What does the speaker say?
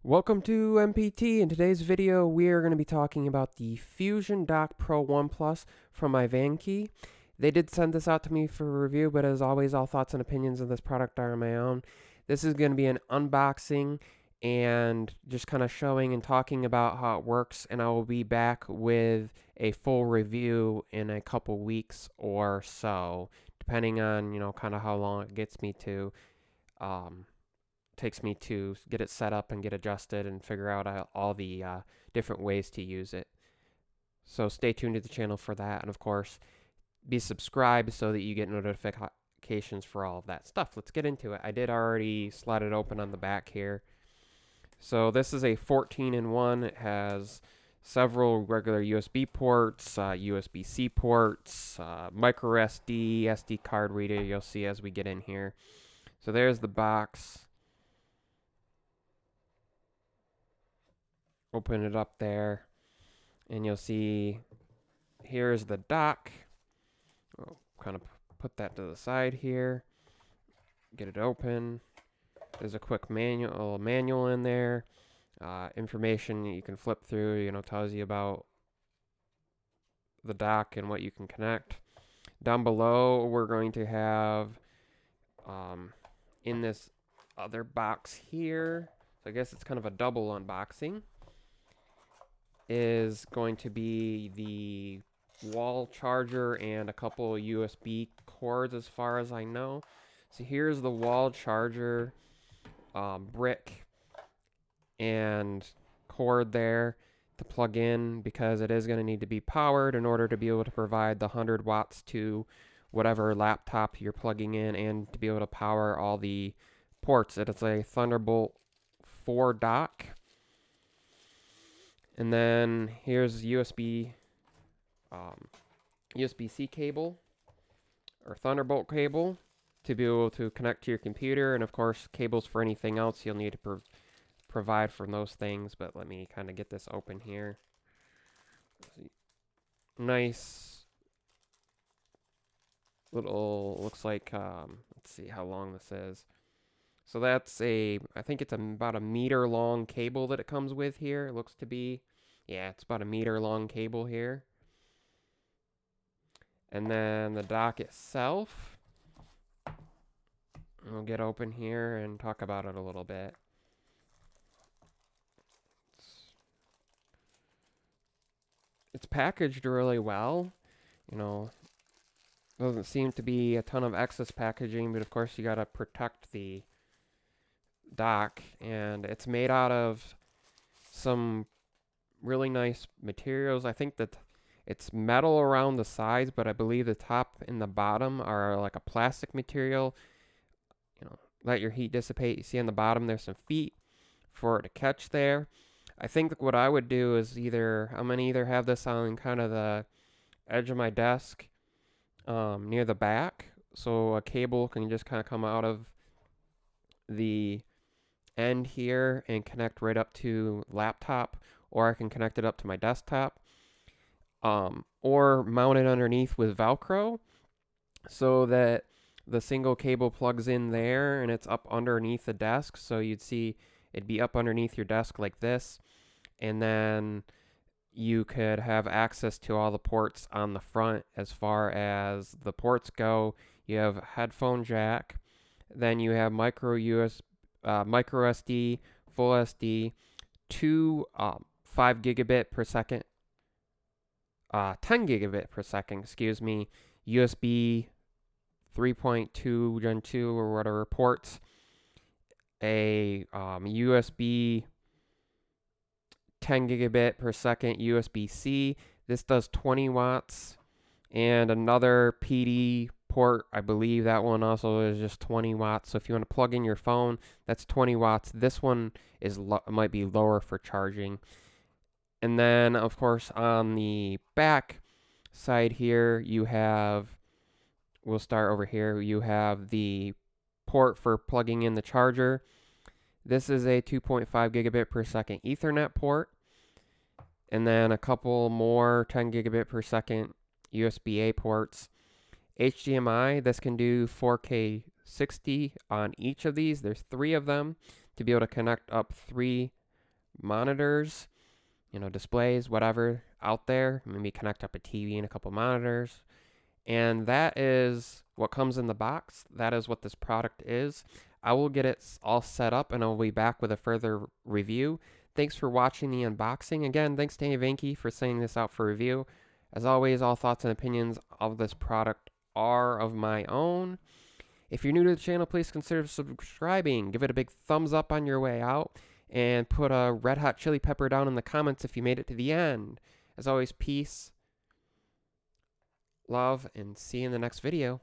Welcome to MPT. In today's video, we are going to be talking about the FusionDock Pro 1 Plus from iVANKY. They did send this out to me for review, but as always, all thoughts and opinions of this product are my own. This is going to be an unboxing and just kind of showing and talking about how it works, and I will be back with a full review in a couple weeks or so, depending on, kind of how long it takes me to get it set up and get adjusted and figure out all the different ways to use it. So stay tuned to the channel for that, and of course, be subscribed so that you get notifications for all of that stuff. Let's get into it. I did already slide it open on the back here. So this is a 14-in-1. It has several regular USB ports, USB-C ports, micro SD, SD card reader, you'll see as we get in here. So there's the box. Open it up there, and you'll see here's the dock. I'll kind of put that to the side here. Get it open. There's a quick manual in there. Information you can flip through, tells you about the dock and what you can connect. Down below, we're going to have in this other box here, so I guess it's kind of a double unboxing, is going to be the wall charger and a couple USB cords as far as I know. So here's the wall charger brick and cord there to plug in, because it is going to need to be powered in order to be able to provide the 100 watts to whatever laptop you're plugging in and to be able to power all the ports. It is a Thunderbolt 4 dock. And then here's USB-C cable or Thunderbolt cable to be able to connect to your computer, and of course cables for anything else you'll need to provide from those things. But let me kind of get this open here. Nice little, looks like, let's see how long this is. So that's I think it's about a meter long cable that it comes with here. It looks to be, yeah, it's about a meter long cable here. And then the dock itself, we'll get open here and talk about it a little bit. It's packaged really well, doesn't seem to be a ton of excess packaging, but of course you got to protect the dock, and it's made out of some really nice materials. I think that it's metal around the sides, but I believe the top and the bottom are like a plastic material. Let your heat dissipate. You see on the bottom there's some feet for it to catch there. I think what I would do is I'm going to either have this on kind of the edge of my desk near the back, so a cable can just kind of come out of the end here and connect right up to laptop, or I can connect it up to my desktop, or mount it underneath with Velcro so that the single cable plugs in there and it's up underneath the desk. So you'd see it'd be up underneath your desk like this, and then you could have access to all the ports on the front. As far as the ports go, you have headphone jack, then you have micro SD, full SD, two 5 gigabit per second, 10 gigabit per second, excuse me, USB 3.2 Gen 2 or whatever ports, a USB 10 gigabit per second USB-C. This does 20 watts, and another PD port, I believe that one also is just 20 watts. So if you want to plug in your phone, that's 20 watts. This one is might be lower for charging. And then of course on the back side here, you have, we'll start over here, you have the port for plugging in the charger. This is a 2.5 gigabit per second Ethernet port, and then a couple more 10 gigabit per second USB-A ports. HDMI, this can do 4K 60 on each of these. There's 3 of them to be able to connect up 3 monitors, you know, displays, whatever out there. Maybe connect up a TV and a couple monitors. And that is what comes in the box. That is what this product is. I will get it all set up and I'll be back with a further review. Thanks for watching the unboxing. Again, thanks to iVANKY for sending this out for review. As always, all thoughts and opinions of this product are of my own. If you're new to the channel, please consider subscribing. Give it a big thumbs up on your way out. And put a red hot chili pepper down in the comments if you made it to the end. As always, peace, love, and see you in the next video.